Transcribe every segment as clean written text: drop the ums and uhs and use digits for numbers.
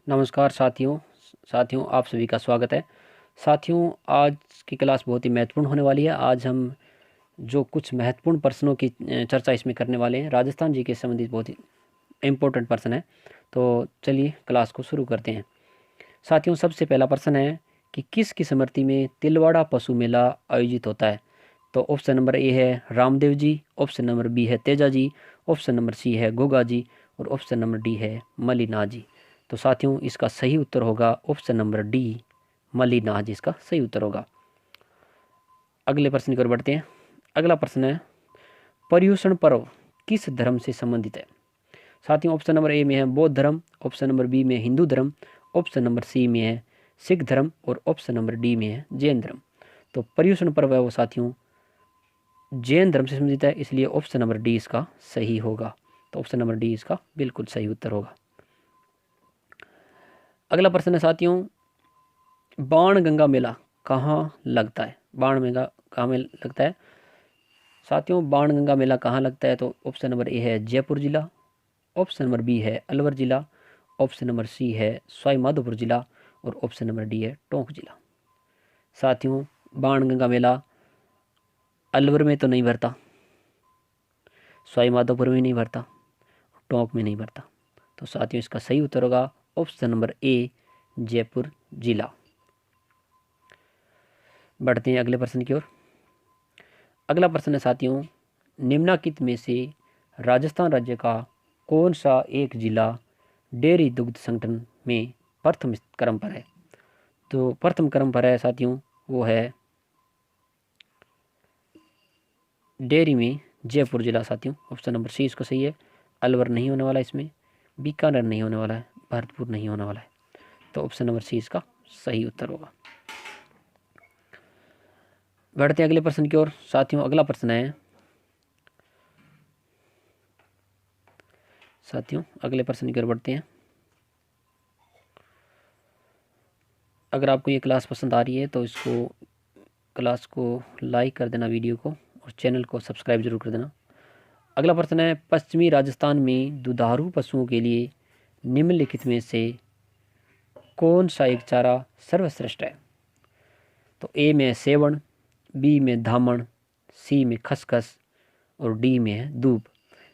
नमस्कार साथियों आप सभी का स्वागत है। साथियों, आज की क्लास बहुत ही महत्वपूर्ण होने वाली है। आज हम जो कुछ महत्वपूर्ण प्रश्नों की चर्चा इसमें करने वाले हैं। राजस्थान जी के संबंधित बहुत ही इम्पोर्टेंट प्रश्न है। तो चलिए क्लास को शुरू करते हैं। साथियों, सबसे पहला प्रश्न है कि किसकी स्मृति में तिलवाड़ा पशु मेला आयोजित होता है। तो ऑप्शन नंबर ए है Ramdev ji, option number B है Teja ji, option number C है गोगा जी और ऑप्शन नंबर डी है मलिनाथ जी। तो साथियों, इसका सही उत्तर होगा ऑप्शन नंबर डी, मलिनाथ जी इसका सही उत्तर होगा। अगले प्रश्न की ओर बढ़ते हैं। अगला प्रश्न है, पर्युषण पर्व किस धर्म से संबंधित है। साथियों, ऑप्शन नंबर ए में है बौद्ध धर्म, ऑप्शन नंबर बी में हिंदू धर्म, ऑप्शन नंबर सी में है सिख धर्म और ऑप्शन नंबर डी में है जैन धर्म। तो पर्युषण पर्व है वो साथियों जैन धर्म से संबंधित है, इसलिए ऑप्शन नंबर डी इसका सही होगा। तो ऑप्शन नंबर डी इसका बिल्कुल सही उत्तर होगा। अगला प्रश्न है साथियों, बाण गंगा मेला कहाँ लगता है। बाण मेला कहाँ में लगता है। साथियों, बाण गंगा मेला कहाँ लगता है। तो ऑप्शन नंबर ए है जयपुर जिला, ऑप्शन नंबर बी है अलवर जिला, ऑप्शन नंबर सी है सवाई माधोपुर जिला और ऑप्शन नंबर डी है टोंक जिला। साथियों, बाण गंगा मेला अलवर में तो नहीं भरता, सवाई माधोपुर में नहीं भरता, टोंक में नहीं भरता। तो साथियों, इसका सही उत्तर होगा ऑप्शन नंबर ए, जयपुर जिला। बढ़ते हैं अगले प्रश्न की ओर। अगला प्रश्न है साथियों, निम्नलिखित में से राजस्थान राज्य का कौन सा एक जिला डेयरी दुग्ध संगठन में प्रथम क्रम पर है। तो प्रथम क्रम पर है साथियों, वो है डेयरी में जयपुर जिला। साथियों, ऑप्शन नंबर सी इसको सही है। अलवर नहीं होने वाला इसमें, बीकानेर नहीं होने वाला है, भरतपुर नहीं होने वाला है। तो ऑप्शन नंबर सी इसका सही उत्तर होगा। बढ़ते हैं अगले प्रश्न की ओर। साथियों, अगला प्रश्न है साथियों अगले प्रश्न की ओर बढ़ते हैं। अगर आपको ये क्लास पसंद आ रही है तो इसको क्लास को लाइक कर देना, वीडियो को, और चैनल को सब्सक्राइब जरूर कर देना। अगला प्रश्न है, पश्चिमी राजस्थान में दुधारू पशुओं के लिए निम्नलिखित में से कौन सा एक चारा सर्वश्रेष्ठ है। तो ए में है सेवण, बी में धामण, सी में खसखस और डी में है दूब।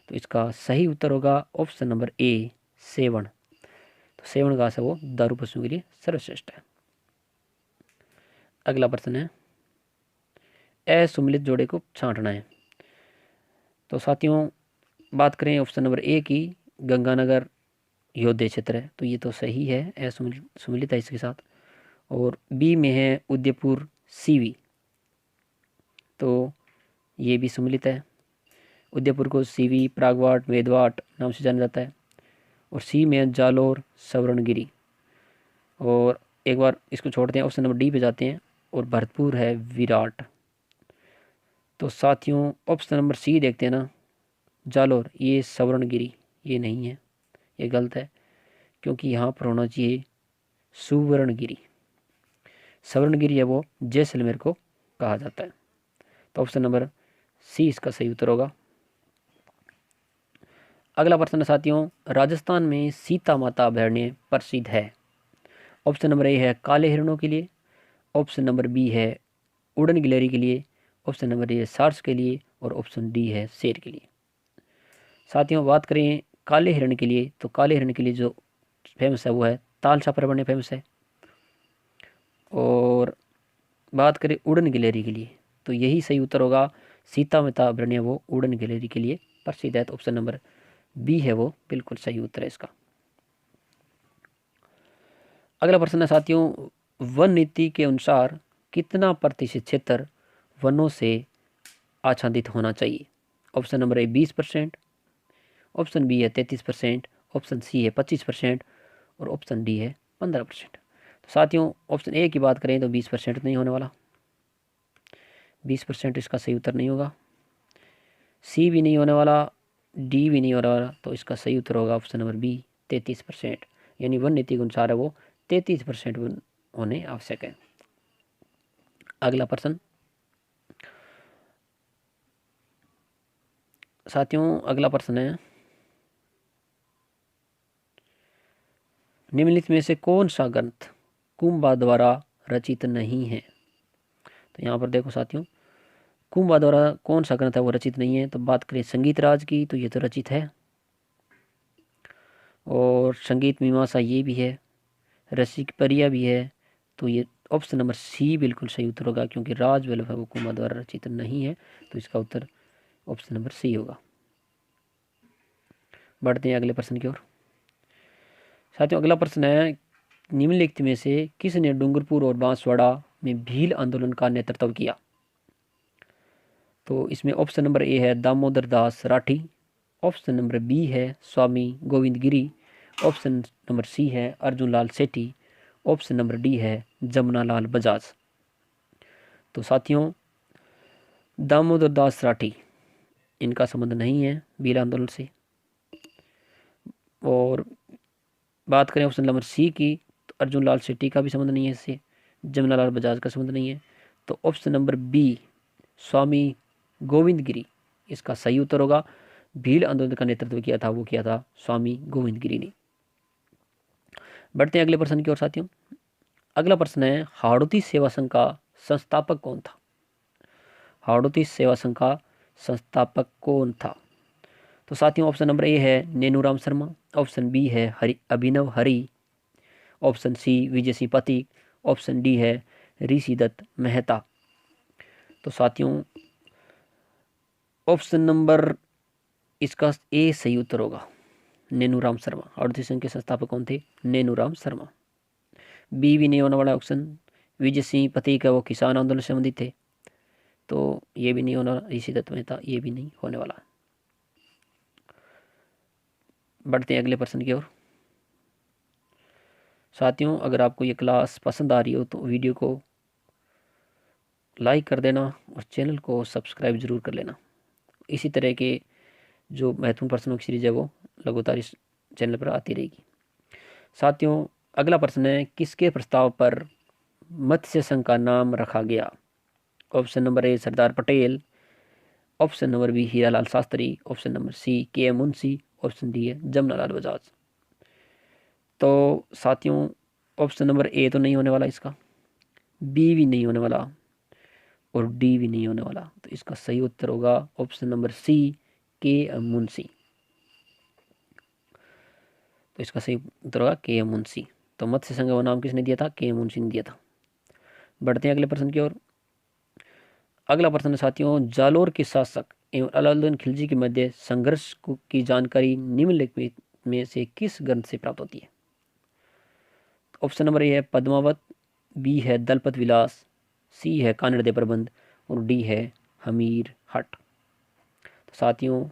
तो इसका सही उत्तर होगा ऑप्शन नंबर ए, सेवण। तो सेवण घास है वो दारू पशुओं के लिए सर्वश्रेष्ठ है। अगला प्रश्न है, असुमिलित जोड़े को छांटना है। तो साथियों, बात करें ऑप्शन नंबर ए की, गंगानगर योध्या क्षेत्र है, तो ये तो सही है, असुमिलित है इसके साथ। और बी में है उदयपुर सीवी, तो ये भी सुमिलित है। उदयपुर को सीवी, प्रागवाट, मेदवाट नाम से जाना जाता है। और सी में है जालोर सवर्णगिरी। और एक बार इसको छोड़ते हैं, ऑप्शन नंबर डी पे जाते हैं, और भरतपुर है विराट। तो साथियों, ऑप्शन नंबर सी देखते हैं ना, जालोर, ये सवर्णगिरी, ये नहीं है, ये गलत है, क्योंकि यहाँ पर होना चाहिए सुवर्णगिरी। सवर्णगिरी है वो जैसलमेर को कहा जाता है। तो ऑप्शन नंबर सी इसका सही उत्तर होगा। अगला प्रश्न है साथियों, राजस्थान में सीता माता अभयारण्य प्रसिद्ध है। ऑप्शन नंबर ए है काले हिरणों के लिए, ऑप्शन नंबर बी है उड़न गिलहरी के लिए, ऑप्शन नंबर ए है सार्स के लिए और ऑप्शन डी है शेर के लिए। साथियों, बात करें काले हिरण के लिए, तो काले हिरण के लिए जो फेमस है वो है ताल छापर फेमस है। और बात करें उड़न गिलहरी के लिए, तो यही सही उत्तर होगा, सीता माता अभयारण्य वो उड़न गिलहरी के लिए प्रसिद्ध है। तो ऑप्शन नंबर बी है वो बिल्कुल सही उत्तर है इसका। अगला प्रश्न है साथियों, वन नीति के अनुसार कितना प्रतिशत क्षेत्र वनों से आच्छादित होना चाहिए। Option number A 20%, option B है 33%, ऑप्शन सी है 25% और ऑप्शन डी है 15%। तो साथियों, ऑप्शन ए की बात करें तो 20% नहीं होने वाला, 20% इसका सही उत्तर नहीं होगा। सी भी नहीं होने वाला, डी भी नहीं होने वाला, तो इसका सही उत्तर होगा ऑप्शन नंबर बी, 33%। यानी वन नीति के अनुसार है वो 33% होने आवश्यक है। अगला प्रश्न साथियों, अगला प्रश्न है, निम्नलिखित में से कौन सा ग्रंथ कुंभा द्वारा रचित नहीं है? तो यहाँ पर देखो साथियों, कुंभा द्वारा कौन सा ग्रंथ है वो रचित नहीं है। तो बात करें संगीत राज की, तो ये तो रचित है, और संगीत मीमांसा ये भी है, रसिक परिया भी है। तो ये ऑप्शन नंबर सी बिल्कुल सही उत्तर होगा, क्योंकि राज वल्लभ है वो कुंभा द्वारा रचित नहीं है। तो इसका उत्तर ऑप्शन नंबर सी होगा। बढ़ते हैं अगले प्रश्न की ओर। साथियों अगला प्रश्न है, निम्नलिखित में से किसने डूंगरपुर और बांसवाड़ा में भील आंदोलन का नेतृत्व किया? तो इसमें ऑप्शन नंबर ए है Damodar Das Rathi, option number B है स्वामी गोविंद गिरी, ऑप्शन नंबर सी है अर्जुन लाल सेठी, ऑप्शन नंबर डी है जमुना लाल बजाज। तो साथियों दामोदर दास राठी, इनका संबंध नहीं है भील आंदोलन से। और बात करें ऑप्शन नंबर सी की, तो अर्जुन लाल सेठी का भी संबंध नहीं है इससे, जमुना लाल बजाज का संबंध नहीं है। तो ऑप्शन नंबर बी स्वामी गोविंद गिरी इसका सही उत्तर होगा। भील आंदोलन का नेतृत्व किया था वो किया था स्वामी गोविंद गिरी ने। बढ़ते हैं अगले प्रश्न की ओर साथियों। अगला प्रश्न है, हाड़ौती सेवा संघ का संस्थापक कौन था? हाड़ौती सेवा संघ का संस्थापक कौन था? तो साथियों ऑप्शन नंबर ए है नेनूराम शर्मा, ऑप्शन बी है अभिनव Hari, option C Vijay Singh Pathik, option D है ऋषि दत्त मेहता। तो साथियों ऑप्शन नंबर इसका ए सही उत्तर होगा, नेनूराम शर्मा। हाड़ौती संघ के संस्थापक कौन थे? नेनूराम शर्मा। बी भी नहीं होने वाला ऑप्शन, विजय सिंह पथिक है वो किसान आंदोलन से संबंधित थे, तो ये भी नहीं होना। ऋषि दत्त मेहता ये भी नहीं होने वाला। बढ़ते हैं अगले प्रश्न की ओर। साथियों अगर आपको ये क्लास पसंद आ रही हो तो वीडियो को लाइक कर देना और चैनल को सब्सक्राइब जरूर कर लेना। इसी तरह के जो महत्वपूर्ण प्रश्नों की सीरीज है वो लगातार इस चैनल पर आती रहेगी। साथियों अगला प्रश्न है, किसके प्रस्ताव पर मत्स्य संघ का नाम रखा गया? Option number A Sardar Patel, option number B Hiralal Shastri, option number C K M Munshi, option D है जमुना लाल बजाज। तो साथियों ऑप्शन नंबर ए तो नहीं होने वाला इसका, बी भी नहीं होने वाला और डी भी नहीं होने वाला। तो इसका सही उत्तर होगा option number C K M Munshi. तो इसका सही उत्तर होगा के एम मुंशी। तो मत्स्य संघ का नाम किसने दिया था? के एम मुंशी ने दिया था। बढ़ते हैं अगले प्रश्न की ओर। अगला प्रश्न है साथियों, जालोर के शासक एवं अलाउद्दीन खिलजी के मध्य संघर्ष की जानकारी निम्नलिखित में से किस ग्रंथ से प्राप्त होती है? ऑप्शन नंबर ए है पद्मावत, बी है दलपत विलास, सी है कानड़ दे प्रबंध और डी है हमीर हट। तो साथियों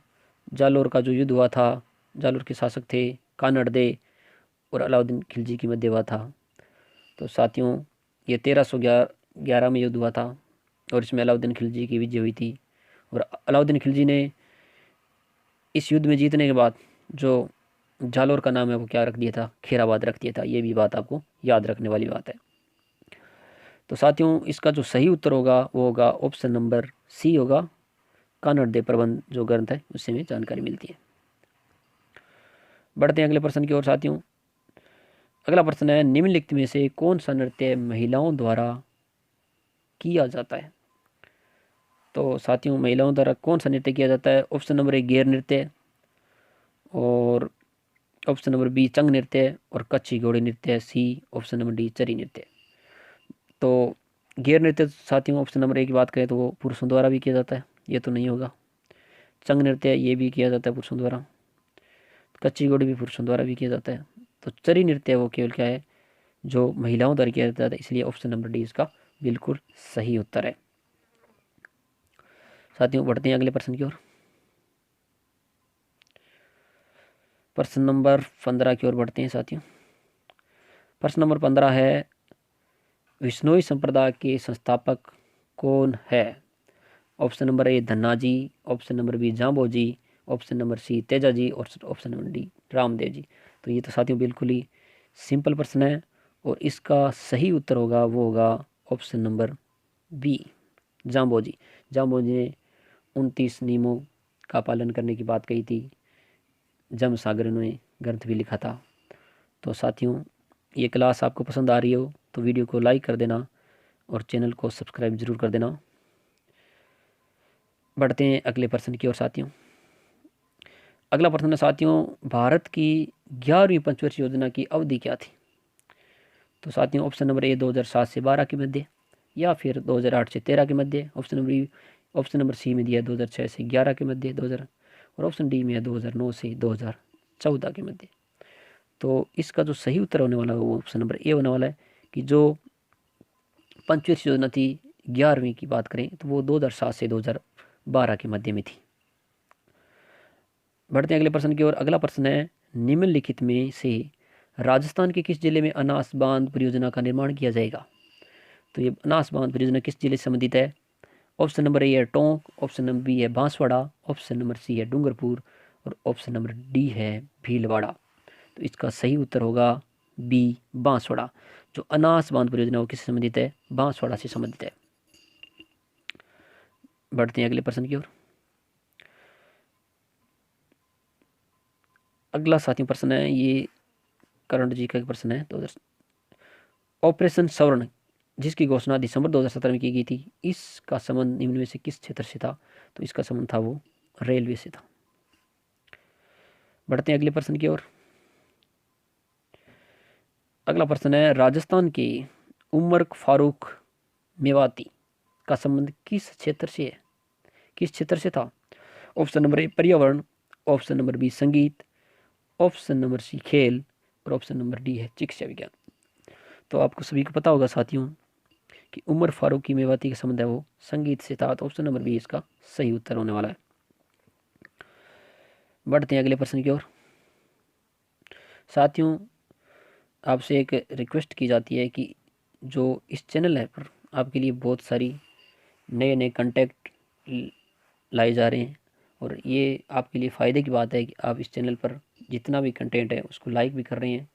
जालोर का जो युद्ध हुआ था, जालोर के शासक थे कानड़ दे और अलाउद्दीन खिलजी के मध्य हुआ था। तो साथियों ये 1311 में युद्ध हुआ था और इसमें अलाउद्दीन खिलजी की विजय हुई थी। और अलाउद्दीन खिलजी ने इस युद्ध में जीतने के बाद जो जालोर का नाम है वो क्या रख दिया था? खैराबाद रख दिया था। ये भी बात आपको याद रखने वाली बात है। तो साथियों इसका जो सही उत्तर होगा वो होगा ऑप्शन नंबर सी होगा, कानड़ दे प्रबंध जो ग्रंथ है उससे हमें जानकारी मिलती है। बढ़ते हैं अगले प्रश्न की ओर साथियों। अगला प्रश्न है, निम्नलिखित में से कौन सा नृत्य महिलाओं द्वारा किया जाता है? तो साथियों महिलाओं द्वारा कौन सा नृत्य किया जाता है? ऑप्शन नंबर ए गेर नृत्य, और ऑप्शन नंबर बी चंग नृत्य, और कच्छी घोड़ी नृत्य, सी ऑप्शन नंबर डी चरी नृत्य। तो गेर नृत्य साथियों ऑप्शन नंबर ए की बात करें तो वो पुरुषों द्वारा भी किया जाता है, ये तो नहीं होगा। चंग नृत्य ये भी किया जाता है पुरुषों द्वारा, कच्ची घोड़ी भी पुरुषों द्वारा भी किया जाता है। तो चरी नृत्य वो केवल क्या है, जो महिलाओं द्वारा किया जाता है, इसलिए ऑप्शन नंबर डी इसका बिल्कुल सही उत्तर है। साथियों बढ़ते हैं अगले प्रश्न की ओर। प्रश्न नंबर 15 की ओर बढ़ते हैं साथियों। प्रश्न नंबर 15 है, विश्नोई संप्रदाय के संस्थापक कौन है? Option number A Dhanna ji, option number B Jambho ji, option number C Teja ji और option number D Ramdev ji. तो ये तो साथियों बिल्कुल ही सिंपल प्रश्न है और इसका सही उत्तर होगा वो होगा ऑप्शन नंबर बी जाम्बो जी। जाम्बो जी ने 29 नियमों का पालन करने की बात कही थी। जम सागर ने ग्रंथ भी लिखा था। तो साथियों, ये क्लास आपको पसंद आ रही हो तो वीडियो को लाइक कर देना और चैनल को सब्सक्राइब ज़रूर कर देना। बढ़ते हैं अगले प्रश्न की ओर साथियों। अगला प्रश्न है साथियों, भारत की 11वीं पंचवर्षीय योजना की अवधि क्या थी? तो साथियों, ऑप्शन नंबर ए 2007 से 12 के मध्य, या फिर 2008 से 13 के मध्य। ऑप्शन नंबर सी में दिया है 2006 से 11 के मध्य 2000, और ऑप्शन डी में है 2009 से 2014 के मध्य। तो इसका जो सही उत्तर होने वाला है वो ऑप्शन नंबर ए होने वाला है, कि जो पंचवर्षीय योजना थी 11वीं की बात करें तो वो 2007 से 2012 के मध्य में थी। बढ़ते हैं अगले प्रश्न की ओर। अगला प्रश्न है, निम्नलिखित में से राजस्थान के किस जिले में अनास बांध परियोजना का निर्माण किया जाएगा? तो ये अनास बांध परियोजना किस जिले से संबंधित है? ऑप्शन नंबर ए है टोंक, ऑप्शन नंबर बी है बांसवाड़ा, ऑप्शन नंबर सी है डूंगरपुर, और ऑप्शन नंबर डी है भीलवाड़ा। तो इसका सही उत्तर होगा बी, बांसवाड़ा। जो अनास बांध परियोजना वो किससे संबंधित है? बांसवाड़ा से संबंधित है। बढ़ते हैं अगले प्रश्न की ओर। अगला साथियों प्रश्न है, ये करंट जी का प्रश्न है। तो ऑपरेशन स्वर्ण जिसकी घोषणा दिसंबर 2017 में की गई थी, इसका संबंध निम्न में से किस क्षेत्र से था? तो इसका संबंध था वो रेलवे से था। बढ़ते हैं अगले प्रश्न की ओर। अगला प्रश्न है, राजस्थान के उमर फारूक मेवाती का संबंध किस क्षेत्र से है, किस क्षेत्र से था? ऑप्शन नंबर ए पर्यावरण, ऑप्शन नंबर बी संगीत, ऑप्शन नंबर सी खेल, और ऑप्शन नंबर डी है चिकित्सा विज्ञान। तो आपको सभी को पता होगा साथियों कि उमर फारूकी मेवाती का संबंध है वो संगीत से था। तो ऑप्शन नंबर बी इसका सही उत्तर होने वाला है। बढ़ते हैं अगले प्रश्न की ओर। साथियों, आपसे एक रिक्वेस्ट की जाती है कि जो इस चैनल है पर आपके लिए बहुत सारी नए नए कंटेंट लाए जा रहे हैं, और ये आपके लिए फ़ायदे की बात है कि आप इस चैनल पर जितना भी कंटेंट है उसको लाइक भी कर रहे हैं।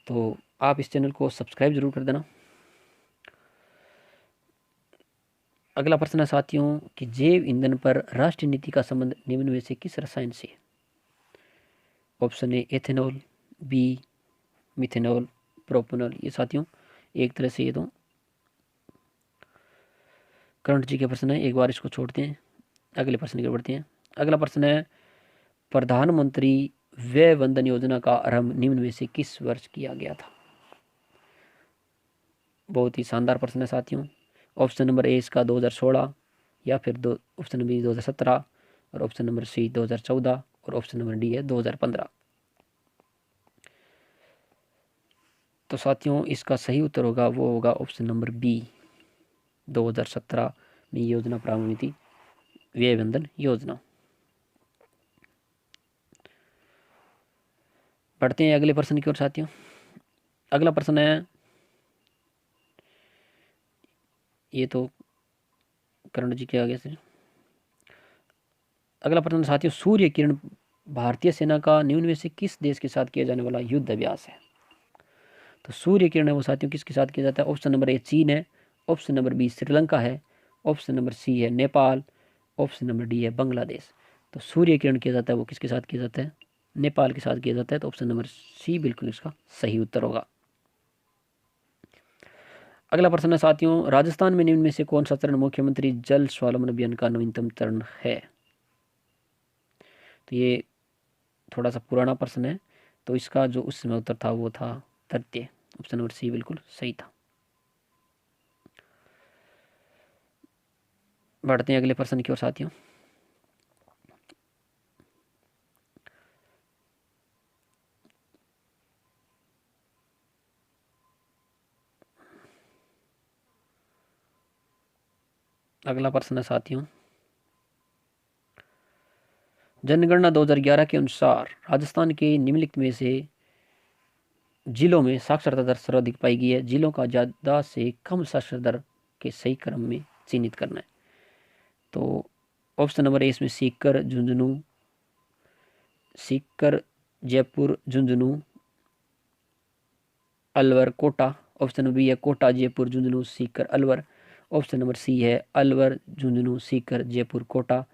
तो आप इस चैनल को सब्सक्राइब जरूर कर देना। अगला प्रश्न है साथियों कि जैव ईंधन पर राष्ट्रीय नीति का संबंध निम्न में से किस रसायन से? Option A ethanol, B methanol, propanol. ये साथियों एक तरह से ये तो करंट जी के प्रश्न है, एक बार इसको छोड़ते हैं, अगले प्रश्न की ओर बढ़ते हैं। अगला प्रश्न है, प्रधानमंत्री व्यय वंदन योजना का आरंभ निम्न में से किस वर्ष किया गया था? बहुत ही शानदार प्रश्न है साथियों। ऑप्शन नंबर ए इसका 2016, या फिर ऑप्शन नंबर बी 2017, और ऑप्शन नंबर सी 2014, और ऑप्शन नंबर डी है 2015। तो साथियों इसका सही उत्तर होगा वो होगा ऑप्शन नंबर बी, 2017 में योजना प्रारंभ हुई थी, व्यय वंदन योजना। बढ़ते हैं अगले प्रश्न की ओर साथियों। अगला प्रश्न है, ये तो करण जी के आगे से। अगला प्रश्न साथियों, सूर्य किरण भारतीय सेना का निम्न में से किस देश के साथ किया जाने वाला युद्ध अभ्यास है? तो सूर्य किरण है वो साथियों किसके साथ किया जाता है? ऑप्शन नंबर ए चीन है, ऑप्शन नंबर बी श्रीलंका है, ऑप्शन नंबर सी है नेपाल, ऑप्शन नंबर डी है बांग्लादेश। तो सूर्य किरण किया जाता है वो किसके साथ किया जाता है? नेपाल के साथ किया जाता है। तो ऑप्शन नंबर सी बिल्कुल इसका सही उत्तर होगा। अगला प्रश्न है साथियों, राजस्थान में निम्न में से कौन सा चरण मुख्यमंत्री जल स्वावलंबन अभियान का नवीनतम चरण है? तो ये थोड़ा सा पुराना प्रश्न है, तो इसका जो उस समय उत्तर था वो था तृतीय। ऑप्शन नंबर सी बिल्कुल सही था। बढ़ते हैं अगले प्रश्न की ओर साथियों। अगला प्रश्न है साथियों, जनगणना 2011 के अनुसार राजस्थान के निम्नलिखित में से जिलों में साक्षरता दर सर्वाधिक पाई गई है। जिलों का ज़्यादा से कम साक्षरता दर के सही क्रम में चिन्हित करना है। तो ऑप्शन नंबर ए इसमें Sikar, Jhunjhunu, Sikar, Jaipur, Jhunjhunu, Alwar, Kota. Option number B है Kota, Jaipur, Jhunjhunu, Sikar, Alwar. Option number C है Alwar, Jhunjhunu, Sikar, Jaipur, Kota.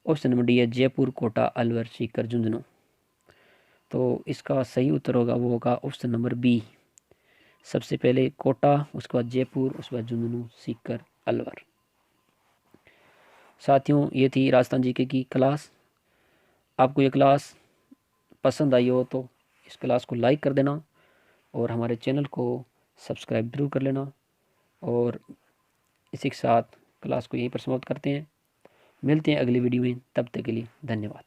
Option number D है जयपुर, कोटा, अलवर, सीकर, झुंझुनू। तो इसका सही उत्तर होगा, वो होगा ऑप्शन नंबर बी। सबसे पहले कोटा, उसके बाद जयपुर, उसके बाद झुंझुनू, सीकर, अलवर। साथियों, ये थी राजस्थान जीके की क्लास। आपको ये क्लास पसंद आई हो तो इस क्लास को लाइक कर देना और हमारे चैनल को सब्सक्राइब जरूर कर लेना। और इसी के साथ क्लास को यहीं पर समाप्त करते हैं। मिलते हैं अगली वीडियो में, तब तक के लिए धन्यवाद।